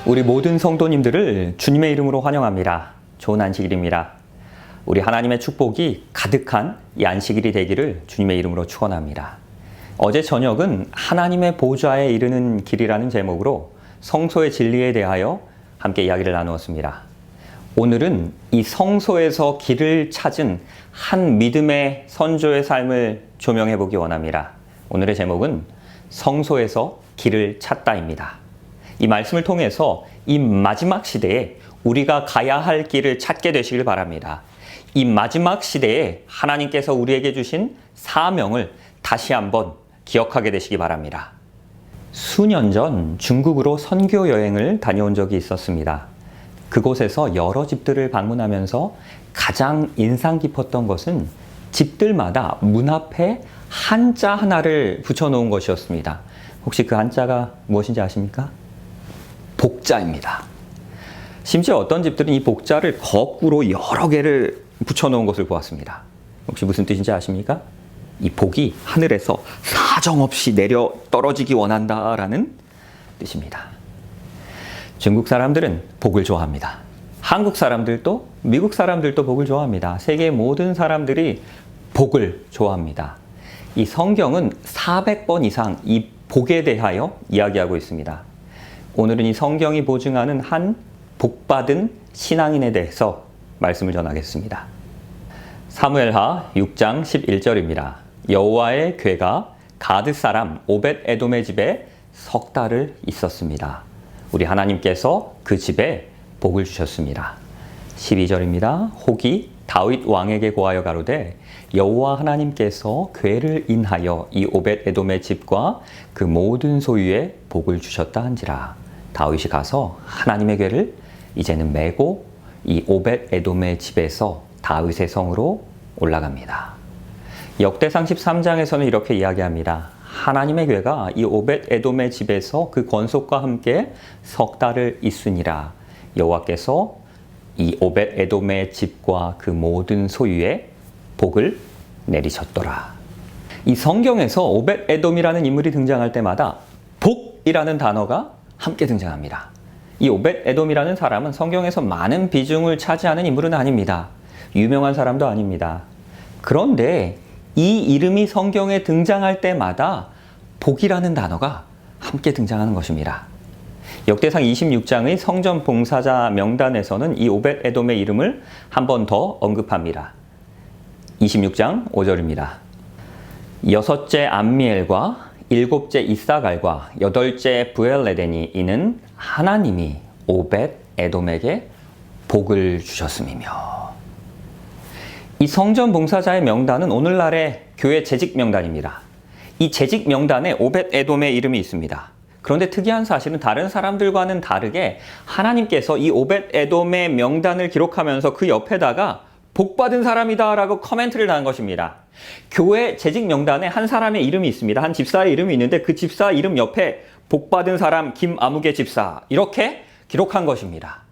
우리 모든 성도님들을 주님의 이름으로 환영합니다. 좋은 안식일입니다. 우리 하나님의 축복이 가득한 이 안식일이 되기를 주님의 이름으로 축원합니다. 어제 저녁은 하나님의 보좌에 이르는 길이라는 제목으로 성소의 진리에 대하여 함께 이야기를 나누었습니다. 오늘은 이 성소에서 길을 찾은 한 믿음의 선조의 삶을 조명해 보기 원합니다. 오늘의 제목은 성소에서 길을 찾다입니다. 이 말씀을 통해서 이 마지막 시대에 우리가 가야 할 길을 찾게 되시길 바랍니다. 이 마지막 시대에 하나님께서 우리에게 주신 사명을 다시 한번 기억하게 되시기 바랍니다. 수년 전 중국으로 선교 여행을 다녀온 적이 있었습니다. 그곳에서 여러 집들을 방문하면서 가장 인상 깊었던 것은 집들마다 문 앞에 한자 하나를 붙여놓은 것이었습니다. 혹시 그 한자가 무엇인지 아십니까? 복자입니다. 심지어 어떤 집들은 이 복자를 거꾸로 여러 개를 붙여놓은 것을 보았습니다. 혹시 무슨 뜻인지 아십니까? 이 복이 하늘에서 사정없이 내려 떨어지기 원한다라는 뜻입니다. 중국 사람들은 복을 좋아합니다. 한국 사람들도 미국 사람들도 복을 좋아합니다. 세계 모든 사람들이 복을 좋아합니다. 이 성경은 400번 이상 이 복에 대하여 이야기하고 있습니다. 오늘은 이 성경이 보증하는 한 복받은 신앙인에 대해서 말씀을 전하겠습니다. 사무엘하 6장 11절입니다. 여호와의 궤가 가드 사람 오벳 에돔의 집에 석 달을 있었습니다. 우리 하나님께서 그 집에 복을 주셨습니다. 12절입니다. 혹이 다윗 왕에게 고하여 가로되 여호와 하나님께서 궤를 인하여 이 오벳 에돔의 집과 그 모든 소유에 복을 주셨다 한지라. 다윗이 가서 하나님의 궤를 이제는 메고 이 오벳 에돔의 집에서 다윗의 성으로 올라갑니다. 역대상 13장에서는 이렇게 이야기합니다. 하나님의 궤가 이 오벳 에돔의 집에서 그 권속과 함께 석 달을 있으니라. 여호와께서 이 오벳 에돔의 집과 그 모든 소유에 복을 내리셨더라. 이 성경에서 오벳 에돔이라는 인물이 등장할 때마다 복이라는 단어가 함께 등장합니다. 이 오벳 에돔이라는 사람은 성경에서 많은 비중을 차지하는 인물은 아닙니다. 유명한 사람도 아닙니다. 그런데 이 이름이 성경에 등장할 때마다 복이라는 단어가 함께 등장하는 것입니다. 역대상 26장의 성전 봉사자 명단에서는 이 오벳 에돔의 이름을 한 번 더 언급합니다. 26장 5절입니다. 여섯째 암미엘과 일곱째 이사갈과 여덟째 부엘레덴이 이는 하나님이 오벳 에돔에게 복을 주셨음이며. 이 성전 봉사자의 명단은 오늘날의 교회 재직 명단입니다. 이 재직 명단에 오벳 에돔의 이름이 있습니다. 그런데 특이한 사실은 다른 사람들과는 다르게 하나님께서 이 오벳 에돔의 명단을 기록하면서 그 옆에다가 복받은 사람이다 라고 커멘트를 한 것입니다. 교회 재직 명단에 한 사람의 이름이 있습니다. 한 집사의 이름이 있는데 그 집사 이름 옆에 복받은 사람 김아무개 집사 이렇게 기록한 것입니다.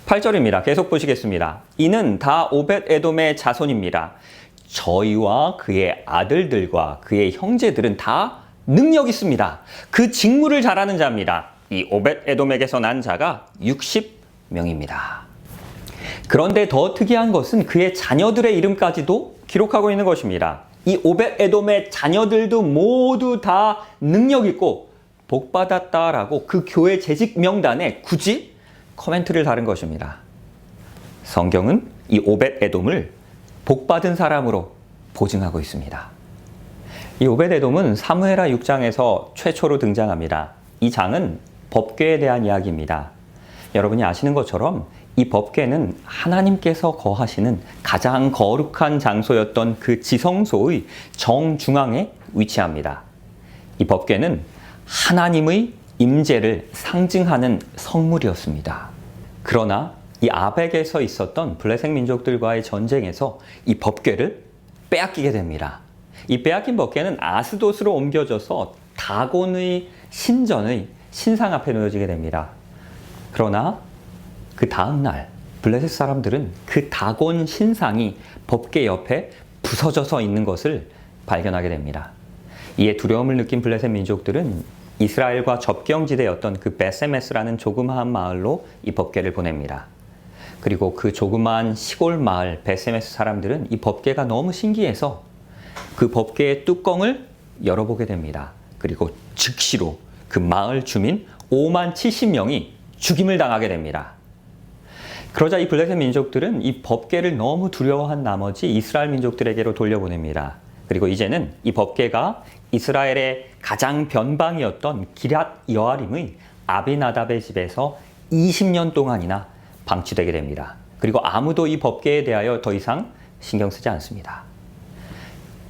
8절입니다. 계속 보시겠습니다. 이는 다 오벳 에돔의 자손입니다. 저희와 그의 아들들과 그의 형제들은 다 능력 있습니다. 그 직무를 잘하는 자입니다. 이 오벳 에돔에게서 난 자가 60명입니다. 그런데 더 특이한 것은 그의 자녀들의 이름까지도 기록하고 있는 것입니다. 이 오벳 에돔의 자녀들도 모두 다 능력 있고 복받았다라고 그 교회 재직 명단에 굳이 코멘트를 다른 것입니다. 성경은 이 오벳 에돔을 복받은 사람으로 보증하고 있습니다. 이 오벳 에돔은 사무엘하 6장에서 최초로 등장합니다. 이 장은 법궤에 대한 이야기입니다. 여러분이 아시는 것처럼 이 법궤는 하나님께서 거하시는 가장 거룩한 장소였던 그 지성소의 정중앙에 위치합니다. 이 법궤는 하나님의 임재를 상징하는 성물이었습니다. 그러나 이 아벡에서 있었던 블레셋 민족들과의 전쟁에서 이 법궤를 빼앗기게 됩니다. 이 빼앗긴 법궤는 아스돗으로 옮겨져서 다곤의 신전의 신상 앞에 놓여지게 됩니다. 그러나 그 다음 날 블레셋 사람들은 그 다곤 신상이 법궤 옆에 부서져서 있는 것을 발견하게 됩니다. 이에 두려움을 느낀 블레셋 민족들은 이스라엘과 접경지대였던 그 베세메스라는 조그마한 마을로 이 법궤를 보냅니다. 그리고 그 조그마한 시골 마을 베세메스 사람들은 이 법궤가 너무 신기해서 그 법궤의 뚜껑을 열어보게 됩니다. 그리고 즉시로 그 마을 주민 5만 70명이 죽임을 당하게 됩니다. 그러자 이 블레셋 민족들은 이 법궤를 너무 두려워한 나머지 이스라엘 민족들에게로 돌려보냅니다. 그리고 이제는 이 법궤가 이스라엘의 가장 변방이었던 기럇 여아림의 아비나답의 집에서 20년 동안이나 방치되게 됩니다. 그리고 아무도 이 법궤에 대하여 더 이상 신경 쓰지 않습니다.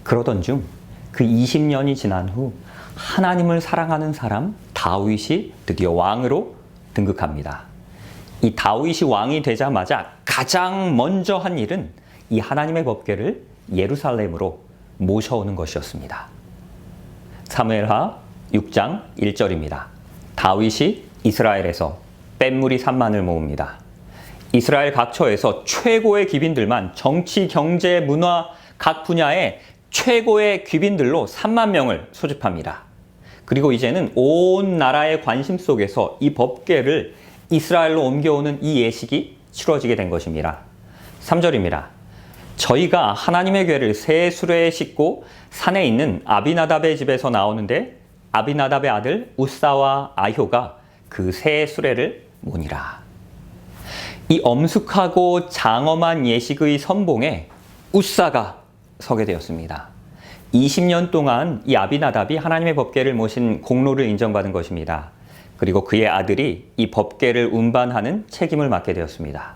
그러던 중 그 20년이 지난 후 하나님을 사랑하는 사람 다윗이 드디어 왕으로 등극합니다. 이 다윗이 왕이 되자마자 가장 먼저 한 일은 이 하나님의 법궤를 예루살렘으로 모셔오는 것이었습니다. 사무엘하 6장 1절입니다. 다윗이 이스라엘에서 뺀무리 3만을 모읍니다. 이스라엘 각처에서 최고의 귀빈들만 정치, 경제, 문화 각 분야의 최고의 귀빈들로 3만 명을 소집합니다. 그리고 이제는 온 나라의 관심 속에서 이 법궤를 이스라엘로 옮겨오는 이 예식이 치러지게 된 것입니다. 3절입니다. 저희가 하나님의 궤를 새 수레에 싣고 산에 있는 아비나답의 집에서 나오는데 아비나답의 아들 우사와 아효가 그 새 수레를 모니라. 이 엄숙하고 장엄한 예식의 선봉에 우사가 서게 되었습니다. 20년 동안 이 아비나답이 하나님의 법궤를 모신 공로를 인정받은 것입니다. 그리고 그의 아들이 이 법궤를 운반하는 책임을 맡게 되었습니다.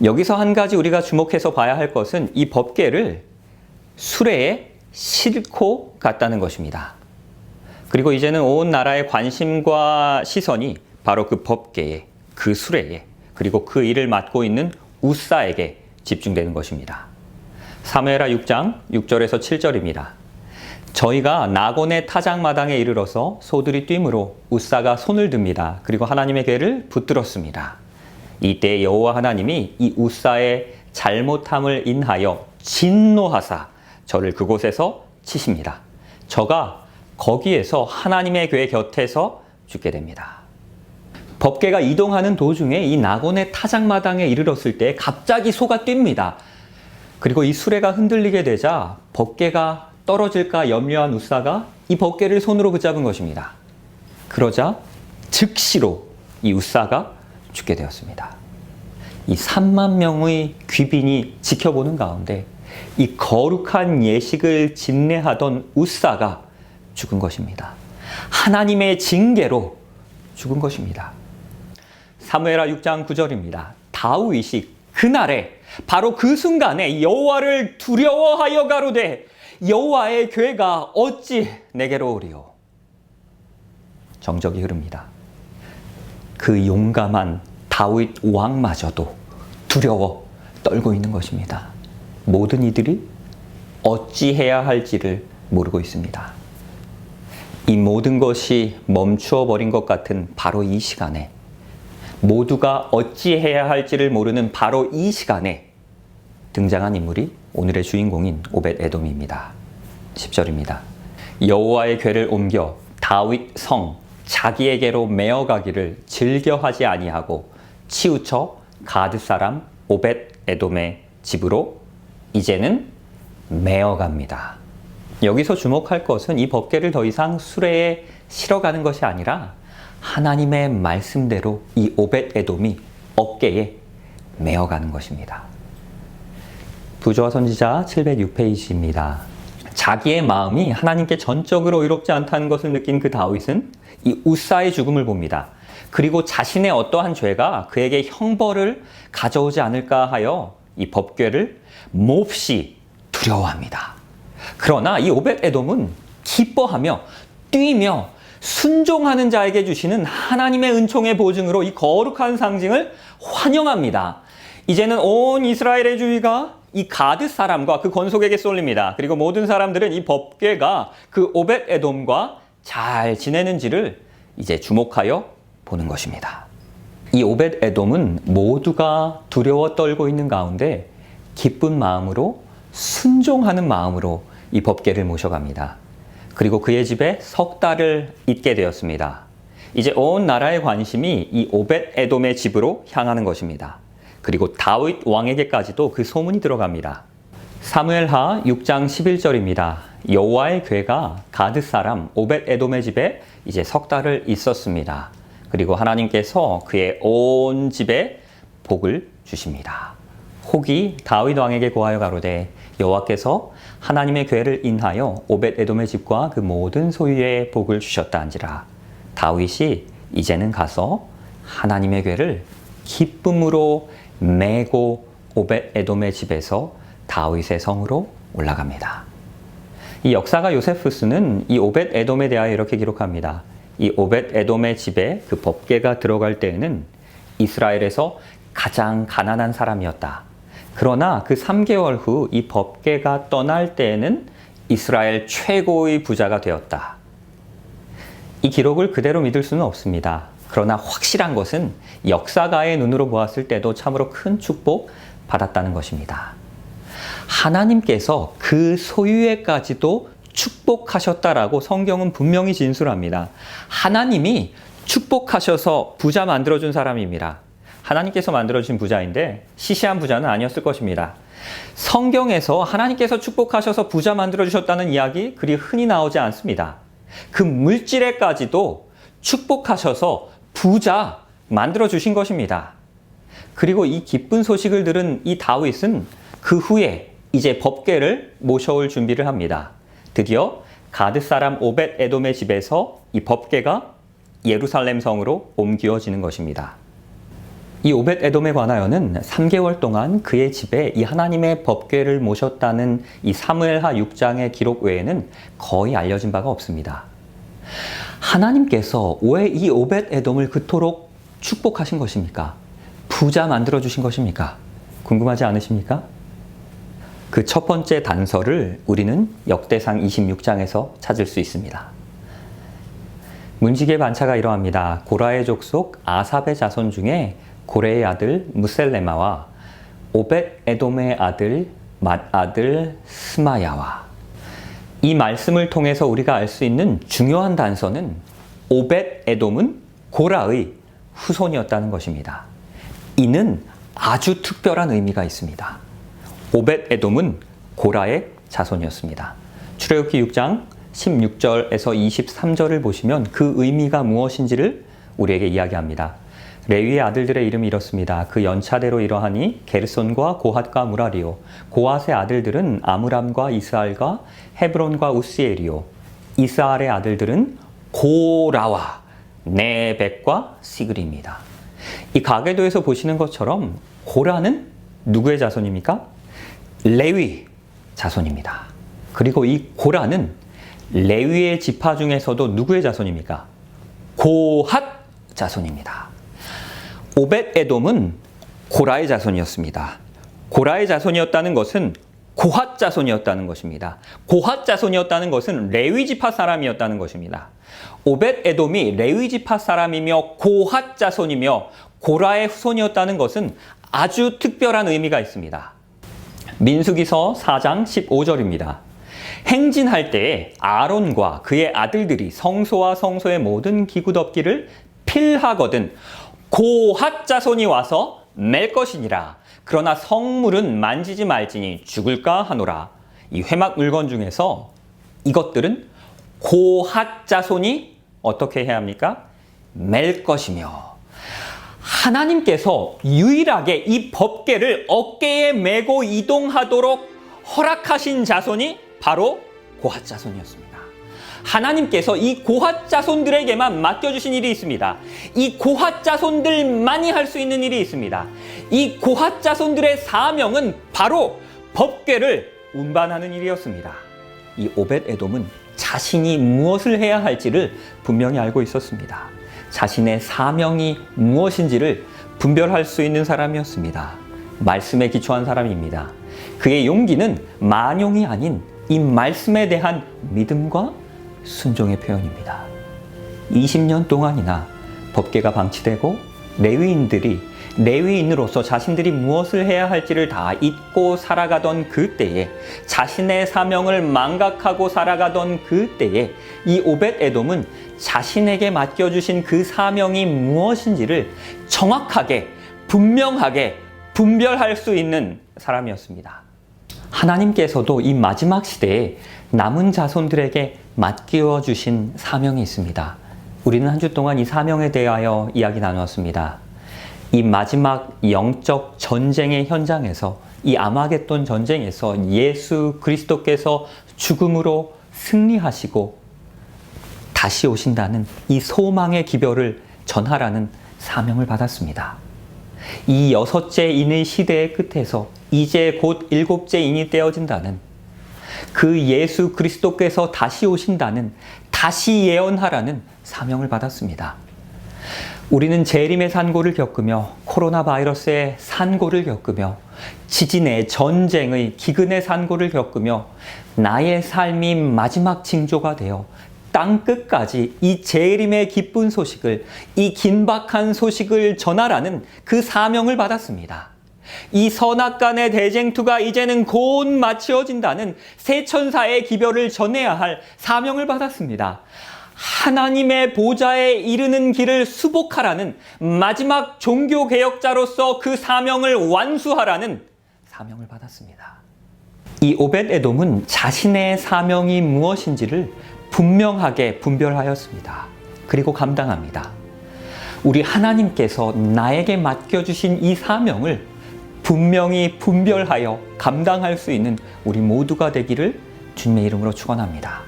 여기서 한 가지 우리가 주목해서 봐야 할 것은 이 법궤를 수레에 싣고 갔다는 것입니다. 그리고 이제는 온 나라의 관심과 시선이 바로 그 법궤에, 그 수레에, 그리고 그 일을 맡고 있는 우사에게 집중되는 것입니다. 사무엘하 6장 6절에서 7절입니다. 저희가 나곤의 타작마당에 이르러서 소들이 뛰므로 우사가 손을 듭니다. 그리고 하나님의 궤를 붙들었습니다. 이때 여호와 하나님이 이 우사의 잘못함을 인하여 진노하사 저를 그곳에서 치십니다. 저가 거기에서 하나님의 궤 곁에서 죽게 됩니다. 법궤가 이동하는 도중에 이 나곤의 타작마당에 이르렀을 때 갑자기 소가 뜁니다. 그리고 이 수레가 흔들리게 되자 법궤가 떨어질까 염려한 우사가 이 법궤를 손으로 붙잡은 것입니다. 그러자 즉시로 이 우사가 죽게 되었습니다. 이 3만 명의 귀빈이 지켜보는 가운데 이 거룩한 예식을 진례하던 우사가 죽은 것입니다. 하나님의 징계로 죽은 것입니다. 사무엘하 6장 9절입니다. 다윗이 그날에 바로 그 순간에 여호와를 두려워하여 가로되 여호와의 궤가 어찌 내게로 오리요. 정적이 흐릅니다. 그 용감한 다윗 왕마저도 두려워 떨고 있는 것입니다. 모든 이들이 어찌해야 할지를 모르고 있습니다. 이 모든 것이 멈추어 버린 것 같은 바로 이 시간에 모두가 어찌해야 할지를 모르는 바로 이 시간에 등장한 인물이 오늘의 주인공인 오벳 에돔입니다. 10절입니다. 여호와의 궤를 옮겨 다윗 성 자기에게로 메어가기를 즐겨하지 아니하고 치우쳐 가드 사람 오벳 에돔의 집으로 이제는 메어갑니다. 여기서 주목할 것은 이 법궤를 더 이상 수레에 실어가는 것이 아니라 하나님의 말씀대로 이 오벳 에돔이 어깨에 메어가는 것입니다. 부조화 선지자 706페이지입니다. 자기의 마음이 하나님께 전적으로 의롭지 않다는 것을 느낀 그 다윗은 이 우사의 죽음을 봅니다. 그리고 자신의 어떠한 죄가 그에게 형벌을 가져오지 않을까 하여 이 법궤를 몹시 두려워합니다. 그러나 이 오벳 에돔은 기뻐하며 뛰며 순종하는 자에게 주시는 하나님의 은총의 보증으로 이 거룩한 상징을 환영합니다. 이제는 온 이스라엘의 주의가 이 가드 사람과 그 권속에게 쏠립니다. 그리고 모든 사람들은 이 법궤가 그 오벳 에돔과 잘 지내는지를 이제 주목하여 보는 것입니다. 이 오벳 에돔은 모두가 두려워 떨고 있는 가운데 기쁜 마음으로 순종하는 마음으로 이 법궤를 모셔갑니다. 그리고 그의 집에 석 달을 있게 되었습니다. 이제 온 나라의 관심이 이 오벳 에돔의 집으로 향하는 것입니다. 그리고 다윗 왕에게까지도 그 소문이 들어갑니다. 사무엘하 6장 11절입니다. 여호와의 궤가 가드 사람 오벳 에돔의 집에 이제 석 달을 있었습니다. 그리고 하나님께서 그의 온 집에 복을 주십니다. 혹이 다윗 왕에게 고하여 가로되 여호와께서 하나님의 궤를 인하여 오벳 에돔의 집과 그 모든 소유에 복을 주셨다 한지라. 다윗이 이제는 가서 하나님의 궤를 기쁨으로 메고 오벳 에돔의 집에서 다윗의 성으로 올라갑니다. 이 역사가 요세푸스는 이 오벳 에돔에 대하여 이렇게 기록합니다. 이 오벳 에돔의 집에 그 법궤가 들어갈 때에는 이스라엘에서 가장 가난한 사람이었다. 그러나 그 3개월 후 이 법궤가 떠날 때에는 이스라엘 최고의 부자가 되었다. 이 기록을 그대로 믿을 수는 없습니다. 그러나 확실한 것은 역사가의 눈으로 보았을 때도 참으로 큰 축복 받았다는 것입니다. 하나님께서 그 소유에까지도 축복하셨다라고 성경은 분명히 진술합니다. 하나님이 축복하셔서 부자 만들어준 사람입니다. 하나님께서 만들어주신 부자인데 시시한 부자는 아니었을 것입니다. 성경에서 하나님께서 축복하셔서 부자 만들어주셨다는 이야기 그리 흔히 나오지 않습니다. 그 물질에까지도 축복하셔서 부자 만들어주신 것입니다. 그리고 이 기쁜 소식을 들은 이 다윗은 그 후에 이제 법궤를 모셔올 준비를 합니다. 드디어 가드 사람 오벳 에돔의 집에서 이 법궤가 예루살렘 성으로 옮겨지는 것입니다. 이 오벳 에돔에 관하여는 3개월 동안 그의 집에 이 하나님의 법궤를 모셨다는 이 사무엘하 6장의 기록 외에는 거의 알려진 바가 없습니다. 하나님께서 왜 이 오벳 에돔을 그토록 축복하신 것입니까? 부자 만들어주신 것입니까? 궁금하지 않으십니까? 그 첫 번째 단서를 우리는 역대상 26장에서 찾을 수 있습니다. 문지기의 반차가 이러합니다. 고라의 족속 아삽의 자손 중에 고레의 아들 무셀레마와 오벳 에돔의 아들 맏아들 스마야와. 이 말씀을 통해서 우리가 알 수 있는 중요한 단서는 오벳 에돔은 고라의 후손이었다는 것입니다. 이는 아주 특별한 의미가 있습니다. 오벳 에돔은 고라의 자손이었습니다. 출애굽기 6장 16절에서 23절을 보시면 그 의미가 무엇인지를 우리에게 이야기합니다. 레위의 아들들의 이름이 이렇습니다. 그 연차대로 이러하니 게르손과 고핫과 무라리요. 고핫의 아들들은 아므람과 이스알과 헤브론과 우시엘이요. 이스알의 아들들은 고라와 네벡과 시그리입니다. 이 가계도에서 보시는 것처럼 고라는 누구의 자손입니까? 레위 자손입니다. 그리고 이 고라는 레위의 지파 중에서도 누구의 자손입니까? 고핫 자손입니다. 오벳 에돔은 고라의 자손이었습니다. 고라의 자손이었다는 것은 고핫 자손이었다는 것입니다. 고핫 자손이었다는 것은 레위 지파 사람이었다는 것입니다. 오벳 에돔이 레위 지파 사람이며 고핫 자손이며 고라의 후손이었다는 것은 아주 특별한 의미가 있습니다. 민수기서 4장 15절입니다. 행진할 때에 아론과 그의 아들들이 성소와 성소의 모든 기구 덮기를 필하거든 고핫 자손이 와서 맬 것이니라. 그러나 성물은 만지지 말지니 죽을까 하노라. 이 회막 물건 중에서 이것들은 고핫 자손이 어떻게 해야 합니까? 맬 것이며, 하나님께서 유일하게 이 법궤를 어깨에 메고 이동하도록 허락하신 자손이 바로 고핫 자손이었습니다. 하나님께서 이 고핫 자손들에게만 맡겨주신 일이 있습니다. 이 고핫 자손들만이 할 수 있는 일이 있습니다. 이 고핫 자손들의 사명은 바로 법궤를 운반하는 일이었습니다. 이 오벳 에돔은 자신이 무엇을 해야 할지를 분명히 알고 있었습니다. 자신의 사명이 무엇인지를 분별할 수 있는 사람이었습니다. 말씀에 기초한 사람입니다. 그의 용기는 만용이 아닌 이 말씀에 대한 믿음과 순종의 표현입니다. 20년 동안이나 법궤가 방치되고 레위인들이 레위인으로서 자신들이 무엇을 해야 할지를 다 잊고 살아가던 그때에, 자신의 사명을 망각하고 살아가던 그때에 이 오벳에돔은 자신에게 맡겨주신 그 사명이 무엇인지를 정확하게, 분명하게 분별할 수 있는 사람이었습니다. 하나님께서도 이 마지막 시대에 남은 자손들에게 맡겨주신 사명이 있습니다. 우리는 한 주 동안 이 사명에 대하여 이야기 나누었습니다. 이 마지막 영적 전쟁의 현장에서, 이 아마겟돈 전쟁에서 예수 그리스도께서 죽음으로 승리하시고 다시 오신다는 이 소망의 기별을 전하라는 사명을 받았습니다. 이 6째 인의 시대의 끝에서 이제 곧 7째 인이 떼어진다는, 그 예수 그리스도께서 다시 오신다는, 다시 예언하라는 사명을 받았습니다. 우리는 재림의 산고를 겪으며, 코로나 바이러스의 산고를 겪으며, 지진의, 전쟁의, 기근의 산고를 겪으며, 나의 삶이 마지막 징조가 되어 땅 끝까지 이 재림의 기쁜 소식을, 이 긴박한 소식을 전하라는 그 사명을 받았습니다. 이 선악간의 대쟁투가 이제는 곧 마치어진다는 새 천사의 기별을 전해야 할 사명을 받았습니다. 하나님의 보좌에 이르는 길을 수복하라는, 마지막 종교개혁자로서 그 사명을 완수하라는 사명을 받았습니다. 이 오벳에돔은 자신의 사명이 무엇인지를 분명하게 분별하였습니다. 그리고 감당합니다. 우리 하나님께서 나에게 맡겨주신 이 사명을 분명히 분별하여 감당할 수 있는 우리 모두가 되기를 주님의 이름으로 축원합니다.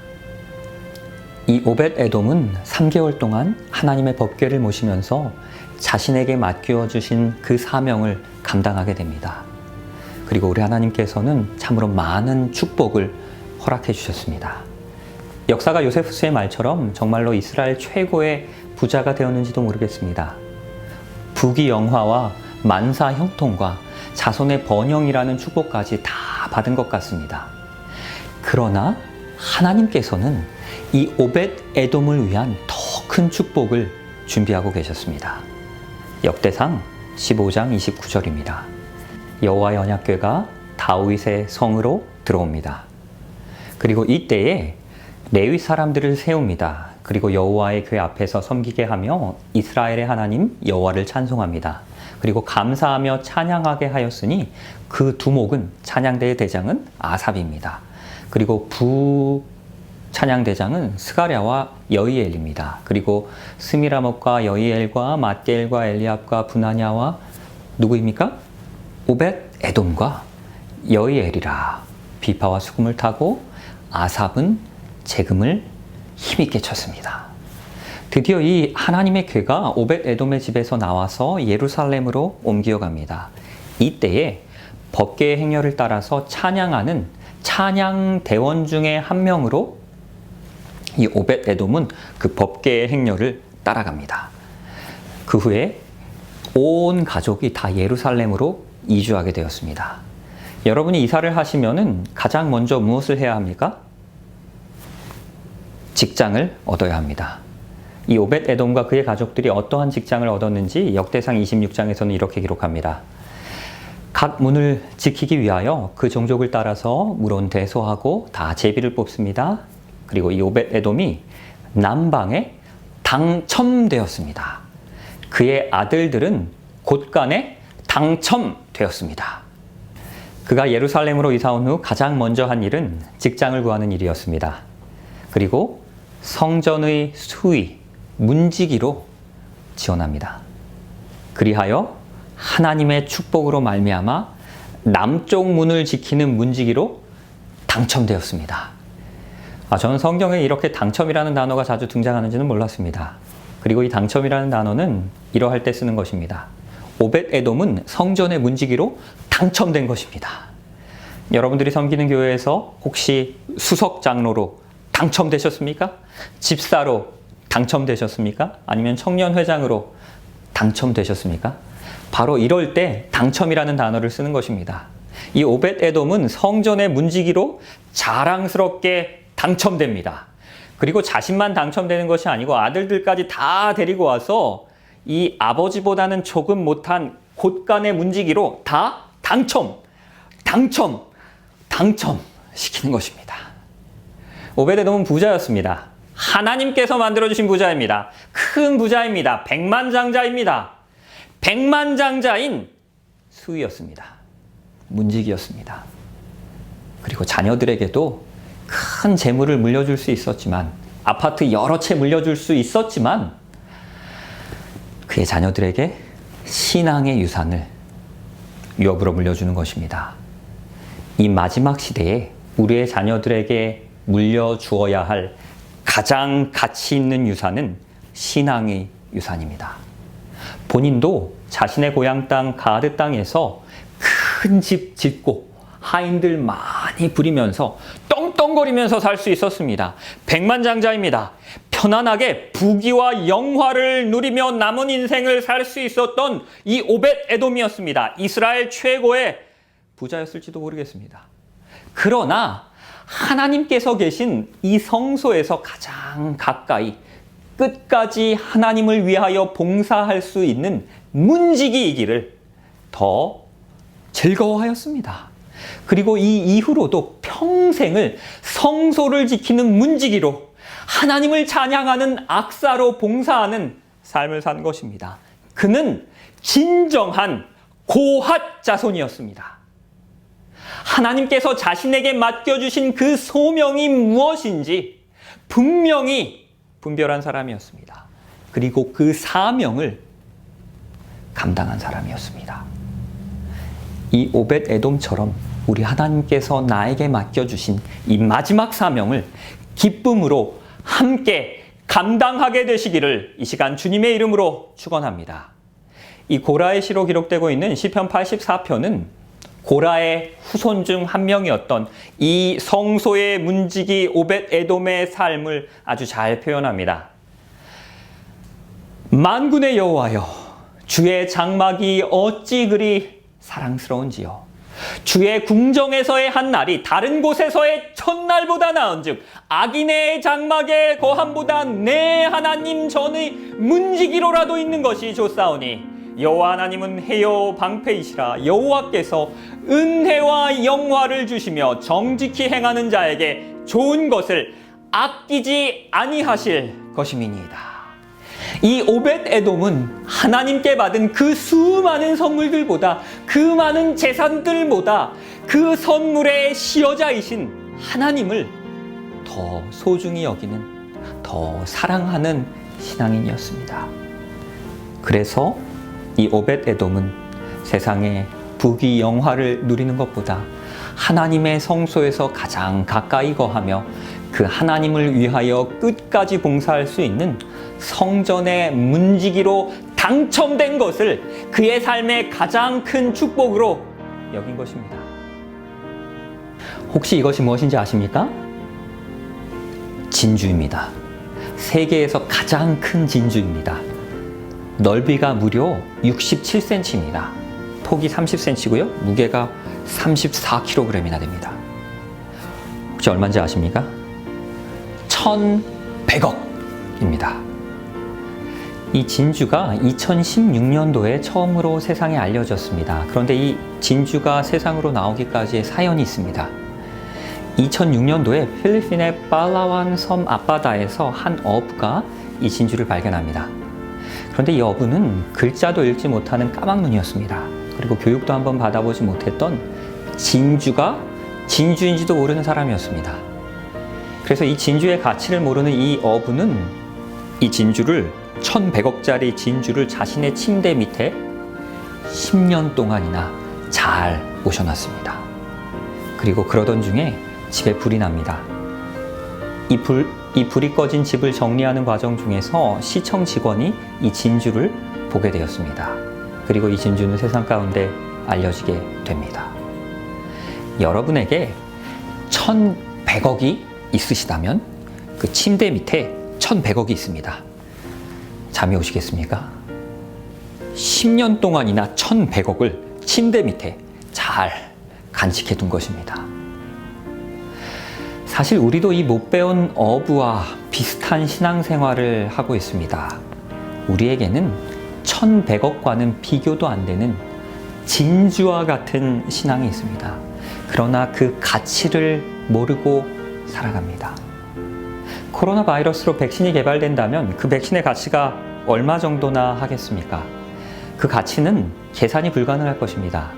이 오벳에돔은 3개월 동안 하나님의 법궤를 모시면서 자신에게 맡겨주신 그 사명을 감당하게 됩니다. 그리고 우리 하나님께서는 참으로 많은 축복을 허락해 주셨습니다. 역사가 요세푸스의 말처럼 정말로 이스라엘 최고의 부자가 되었는지도 모르겠습니다. 부귀영화와 만사 형통과 자손의 번영이라는 축복까지 다 받은 것 같습니다. 그러나 하나님께서는 이 오벳에돔을 위한 더 큰 축복을 준비하고 계셨습니다. 역대상 15장 29절입니다. 여호와의 언약궤가 다윗의 성으로 들어옵니다. 그리고 이때에 레위 사람들을 세웁니다. 그리고 여호와의 궤 앞에서 섬기게 하며 이스라엘의 하나님 여호와를 찬송합니다. 그리고 감사하며 찬양하게 하였으니 그 두목은, 찬양대의 대장은 아삽입니다. 그리고 찬양대장은 스가랴와 여이엘입니다. 그리고 스미라못과 여이엘과 맏게엘과 엘리압과 브나냐와 누구입니까? 오벳에돔과 여이엘이라. 비파와 수금을 타고 아삽은 재금을 힘있게 쳤습니다. 드디어 이 하나님의 궤가 오벳에돔의 집에서 나와서 예루살렘으로 옮겨갑니다. 이때에 법궤의 행렬을 따라서 찬양하는 찬양대원 중에 한 명으로 이 오벳에돔은 그 법궤의 행렬을 따라갑니다. 그 후에 온 가족이 다 예루살렘으로 이주하게 되었습니다. 여러분이 이사를 하시면은 가장 먼저 무엇을 해야 합니까? 직장을 얻어야 합니다. 이 오벳에돔과 그의 가족들이 어떠한 직장을 얻었는지 역대상 26장에서는 이렇게 기록합니다. 각 문을 지키기 위하여 그 종족을 따라서 물온 대소하고 다 제비를 뽑습니다. 그리고 이 오벳에돔이 남방에 당첨되었습니다. 그의 아들들은 곳간에 당첨되었습니다. 그가 예루살렘으로 이사 온 후 가장 먼저 한 일은 직장을 구하는 일이었습니다. 그리고 성전의 수위, 문지기로 지원합니다. 그리하여 하나님의 축복으로 말미암아 남쪽 문을 지키는 문지기로 당첨되었습니다. 저는 성경에 이렇게 당첨이라는 단어가 자주 등장하는지는 몰랐습니다. 그리고 이 당첨이라는 단어는 이러할 때 쓰는 것입니다. 오벳에돔은 성전의 문지기로 당첨된 것입니다. 여러분들이 섬기는 교회에서 혹시 수석 장로로 당첨되셨습니까? 집사로 당첨되셨습니까? 아니면 청년회장으로 당첨되셨습니까? 바로 이럴 때 당첨이라는 단어를 쓰는 것입니다. 이 오벳에돔은 성전의 문지기로 자랑스럽게 당첨됩니다. 그리고 자신만 당첨되는 것이 아니고 아들들까지 다 데리고 와서 이 아버지보다는 조금 못한 곳간의 문지기로 다 당첨시키는 것입니다. 오벳에돔은 부자였습니다. 하나님께서 만들어주신 부자입니다. 큰 부자입니다. 백만장자입니다. 백만장자인 수위였습니다. 문지기였습니다. 그리고 자녀들에게도 큰 재물을 물려줄 수 있었지만, 아파트 여러 채 물려줄 수 있었지만, 그의 자녀들에게 신앙의 유산을 유업으로 물려주는 것입니다. 이 마지막 시대에 우리의 자녀들에게 물려주어야 할 가장 가치 있는 유산은 신앙의 유산입니다. 본인도 자신의 고향 땅 가드 땅에서 큰 집 짓고 하인들 많이 부리면서 떵떵거리면서 살 수 있었습니다. 백만장자입니다. 편안하게 부귀와 영화를 누리며 남은 인생을 살 수 있었던 이 오벳에돔이었습니다. 이스라엘 최고의 부자였을지도 모르겠습니다. 그러나 하나님께서 계신 이 성소에서 가장 가까이 끝까지 하나님을 위하여 봉사할 수 있는 문지기이기를 더 즐거워하였습니다. 그리고 이 이후로도 평생을 성소를 지키는 문지기로 하나님을 찬양하는 악사로 봉사하는 삶을 산 것입니다. 그는 진정한 고핫 자손이었습니다. 하나님께서 자신에게 맡겨주신 그 소명이 무엇인지 분명히 분별한 사람이었습니다. 그리고 그 사명을 감당한 사람이었습니다. 이 오벳에돔처럼 우리 하나님께서 나에게 맡겨주신 이 마지막 사명을 기쁨으로 함께 감당하게 되시기를 이 시간 주님의 이름으로 축원합니다. 이 고라의 시로 기록되고 있는 시편 84편은 고라의 후손 중 한 명이었던 이 성소의 문지기 오벳에돔의 삶을 아주 잘 표현합니다. 만군의 여호와여, 주의 장막이 어찌 그리 사랑스러운지요. 주의 궁정에서의 한 날이 다른 곳에서의 첫날보다 나은즉 악인의 장막의 거함보다 내 하나님 전의 문지기로라도 있는 것이 좋사오니 여호와 하나님은 해요 방패이시라. 여호와께서 은혜와 영화를 주시며 정직히 행하는 자에게 좋은 것을 아끼지 아니하실 것임이니이다. 이 오벳에돔은 하나님께 받은 그 수많은 선물들보다, 그 많은 재산들보다 그 선물의 시여자이신 하나님을 더 소중히 여기는, 더 사랑하는 신앙인이었습니다. 그래서 이 오벳에돔은 세상에 부귀 영화를 누리는 것보다 하나님의 성소에서 가장 가까이 거하며 그 하나님을 위하여 끝까지 봉사할 수 있는 성전의 문지기로 당첨된 것을 그의 삶의 가장 큰 축복으로 여긴 것입니다. 혹시 이것이 무엇인지 아십니까? 진주입니다. 세계에서 가장 큰 진주입니다. 넓이가 무려 67cm입니다. 폭이 30cm고요. 무게가 34kg이나 됩니다. 혹시 얼마인지 아십니까? 1,100억입니다. 이 진주가 2016년도에 처음으로 세상에 알려졌습니다. 그런데 이 진주가 세상으로 나오기까지의 사연이 있습니다. 2006년도에 필리핀의 팔라완 섬 앞바다에서 한 어부가 이 진주를 발견합니다. 그런데 이 어부는 글자도 읽지 못하는 까막눈이었습니다. 그리고 교육도 한번 받아보지 못했던 진주가 진주인지도 모르는 사람이었습니다. 그래서 이 진주의 가치를 모르는 이 어부는 이 진주를 1,100억짜리 진주를 자신의 침대 밑에 10년 동안이나 잘 모셔놨습니다. 그리고 그러던 중에 집에 불이 납니다. 이 불이 꺼진 집을 정리하는 과정 중에서 시청 직원이 이 진주를 보게 되었습니다. 그리고 이 진주는 세상 가운데 알려지게 됩니다. 여러분에게 1,100억이 있으시다면 그 침대 밑에 1,100억이 있습니다. 잠이 오시겠습니까? 10년 동안이나 1,100억을 침대 밑에 잘 간직해 둔 것입니다. 사실 우리도 이 못 배운 어부와 비슷한 신앙생활을 하고 있습니다. 우리에게는 1,100억과는 비교도 안 되는 진주와 같은 신앙이 있습니다. 그러나 그 가치를 모르고 살아갑니다. 코로나 바이러스로 백신이 개발된다면 그 백신의 가치가 얼마 정도나 하겠습니까? 그 가치는 계산이 불가능할 것입니다.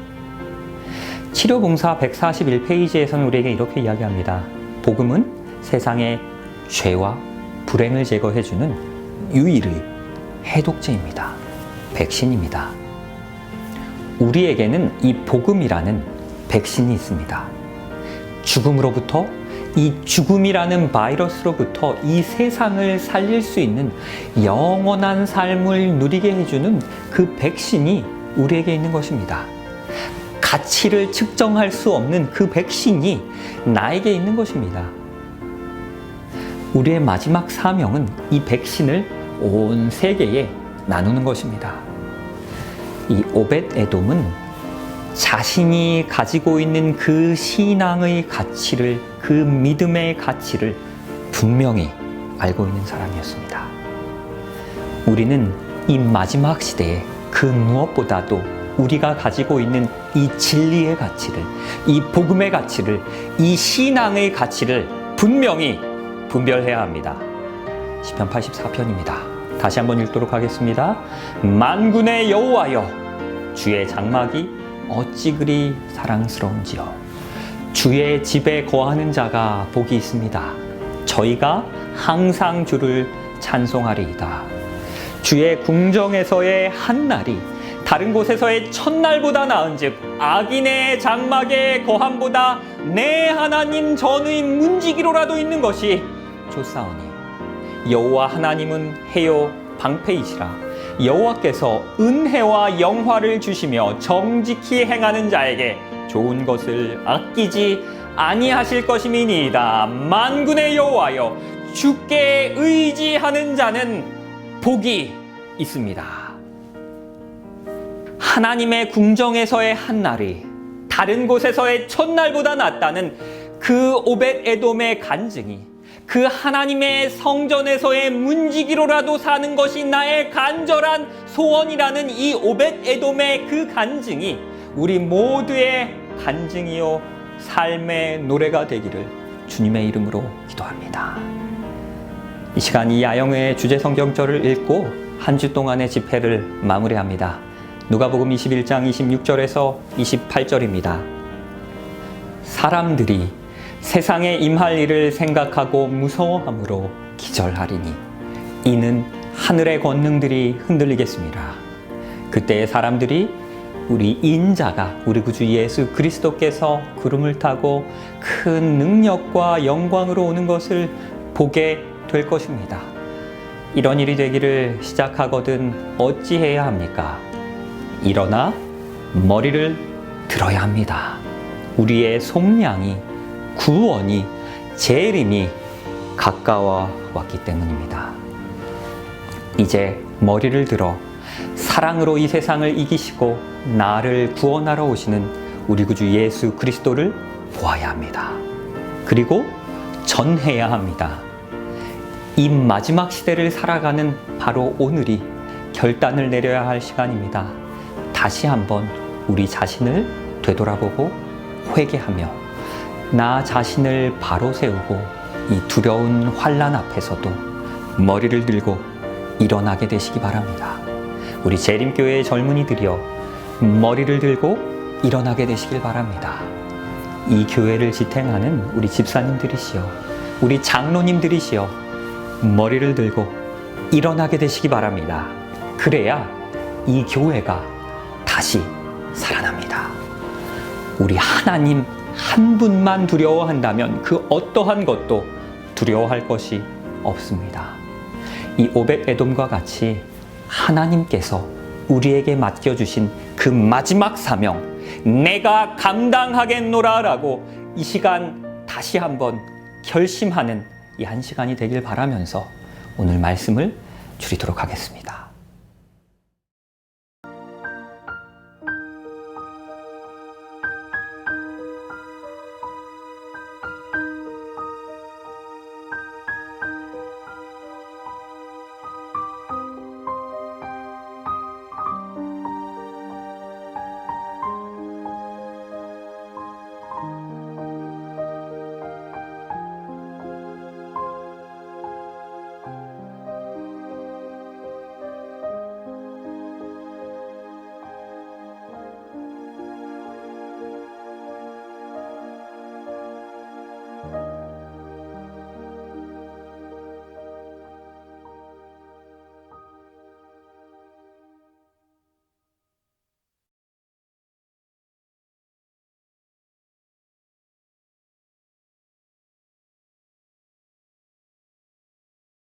치료봉사 141페이지에서는 우리에게 이렇게 이야기합니다. 복음은 세상의 죄와 불행을 제거해주는 유일의 해독제입니다. 백신입니다. 우리에게는 이 복음이라는 백신이 있습니다. 죽음으로부터, 이 죽음이라는 바이러스로부터 이 세상을 살릴 수 있는 영원한 삶을 누리게 해주는 그 백신이 우리에게 있는 것입니다. 가치를 측정할 수 없는 그 백신이 나에게 있는 것입니다. 우리의 마지막 사명은 이 백신을 온 세계에 나누는 것입니다. 이 오벳 에돔은 자신이 가지고 있는 그 신앙의 가치를, 그 믿음의 가치를 분명히 알고 있는 사람이었습니다. 우리는 이 마지막 시대에 그 무엇보다도 우리가 가지고 있는 이 진리의 가치를, 이 복음의 가치를, 이 신앙의 가치를 분명히 분별해야 합니다. 시편 84편입니다. 다시 한번 읽도록 하겠습니다. 만군의 여호와여, 주의 장막이 어찌 그리 사랑스러운지요. 주의 집에 거하는 자가 복이 있습니다. 저희가 항상 주를 찬송하리이다. 주의 궁정에서의 한 날이 다른 곳에서의 첫날보다 나은즉 악인의 장막의 거함보다 내 하나님 전의 문지기로라도 있는 것이 좋사오니 여호와 하나님은 해요 방패이시라. 여호와께서 은혜와 영화를 주시며 정직히 행하는 자에게 좋은 것을 아끼지 아니하실 것임이니이다. 만군의 여호와여, 주께 의지하는 자는 복이 있습니다. 하나님의 궁정에서의 한 날이 다른 곳에서의 첫날보다 낫다는 그 오벳 에돔의 간증이, 그 하나님의 성전에서의 문지기로라도 사는 것이 나의 간절한 소원이라는 이 오벳 에돔의 그 간증이 우리 모두의 간증이요 삶의 노래가 되기를 주님의 이름으로 기도합니다. 이 시간 이 야영의 주제 성경절을 읽고 한 주 동안의 집회를 마무리합니다. 누가복음 21장 26절에서 28절입니다. 사람들이 세상에 임할 일을 생각하고 무서워함으로 기절하리니 이는 하늘의 권능들이 흔들리겠습니다. 그때 사람들이 우리 인자가, 우리 구주 예수 그리스도께서 구름을 타고 큰 능력과 영광으로 오는 것을 보게 될 것입니다. 이런 일이 되기를 시작하거든 어찌해야 합니까? 일어나 머리를 들어야 합니다. 우리의 속량이, 구원이, 재림이 가까워 왔기 때문입니다. 이제 머리를 들어 사랑으로 이 세상을 이기시고 나를 구원하러 오시는 우리 구주 예수 그리스도를 보아야 합니다. 그리고 전해야 합니다. 이 마지막 시대를 살아가는 바로 오늘이 결단을 내려야 할 시간입니다. 다시 한번 우리 자신을 되돌아보고 회개하며 나 자신을 바로 세우고 이 두려운 환난 앞에서도 머리를 들고 일어나게 되시기 바랍니다. 우리 재림교회의 젊은이들이여 머리를 들고 일어나게 되시길 바랍니다. 이 교회를 지탱하는 우리 집사님들이시여, 우리 장로님들이시여 머리를 들고 일어나게 되시기 바랍니다. 그래야 이 교회가 다시 살아납니다. 우리 하나님 한 분만 두려워한다면 그 어떠한 것도 두려워할 것이 없습니다. 이 오벳 에돔과 같이 하나님께서 우리에게 맡겨주신 그 마지막 사명, 내가 감당하겠노라 라고 이 시간 다시 한번 결심하는 이 한 시간이 되길 바라면서 오늘 말씀을 줄이도록 하겠습니다.